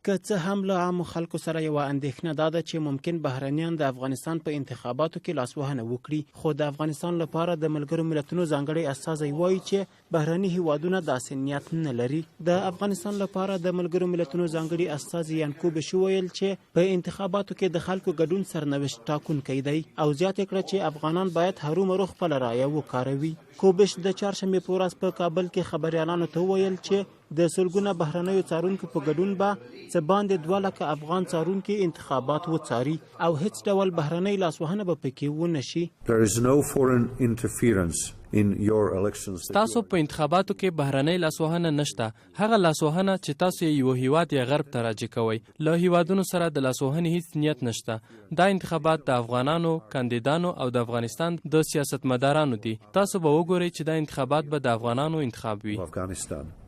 که څه هم له عامو خلکو سره یوه اندېښنه دا ده چې ممکن بهرنیان د افغانستان په انتخاباتو کې لاسوهنه وکړي، خو د افغانستان لپاره د ملګرو ملتونو ځانګړی استازی وایي چې بهرني هیوادونه داسې نیت نه لري. د افغانستان لپاره د ملګرو ملتونو ځانګړي استازی یانکوبش وویل چې په انتخاباتو کې د خلکو ګډون سرنوشت ټاکونکی دی او زیاته کړه چې افغانان باید هرومرو خپله رایه وکاروي. کوبش د چهارشنبې په ورځ په کابل کې خبریالانو ته وویل چې د سلګونه بهرنیو څارونکو په ګډون به څه باندې 2 لکه افغان څارونکي انتخابات وڅاري او هیڅ ډول بهرنۍ لاسوهنه به پکې ونه شي. تاسو په انتخاباتو کې بهرنۍ لاسوهنه نشته. هغه لاسوهنه چې تاسو یو هیواد یا غرب ته راجع کوئ، له هیوادونو سره د لاسوهنې هیڅ نیت نشته. دا انتخابات د افغانانو، کاندیدانو او د افغانستان د سیاستمدارانو دي. تاسو به وګورئ چې دا انتخابات به د افغانانو انتخاب وي.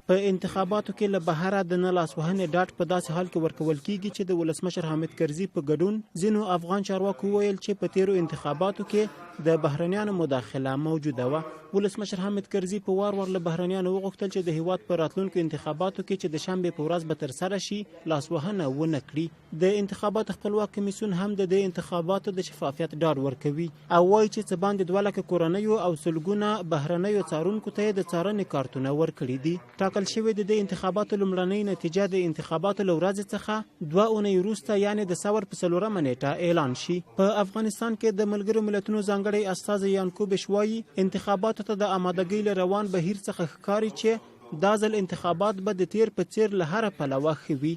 په انتخاباتو کې له بهره د نه لاسوهنې ډاډ په داسې حال کې ورکول کیږي چې د ولسمشر حامد کرزي په ګډون ځینو افغان چارواکو وویل چې په تیرو انتخاباتو کې د بهرنیانو مداخله موجوده وه. ولسمشر حامد کرزي په وار له بهرنیانو وغوښتل چې د هیواد په راتلونکو انتخاباتو کې چې د شنبې په ورځ به ترسره شي لاسوهنه ونه کړي. د انتخاباتو خپلواک کمیسیون هم د دې انتخاباتو د شفافیت ډاډ ورکوي او وایي چې څه باندې 2 لکه کورنیو او سلګونه بهرنیو څارونکو ته د څارنې کارتونه ورکړي دي. ټاکل شوې د دې انتخاباتو لومړنۍ نتیجه د انتخاباتو له ورځې څخه 2 اونۍ وروسته یعنې د ثور په 4مه نیټه اعلان شي. په افغانستان کې د ملګرو ملتونو ځانګړی استازی یانکوبش وایي انتخاباتو ته د آمادګۍ له روان بهیر څخه ښکاري چې دا ځل انتخابات به د تیر په څیر له هره پلوه ښه وي.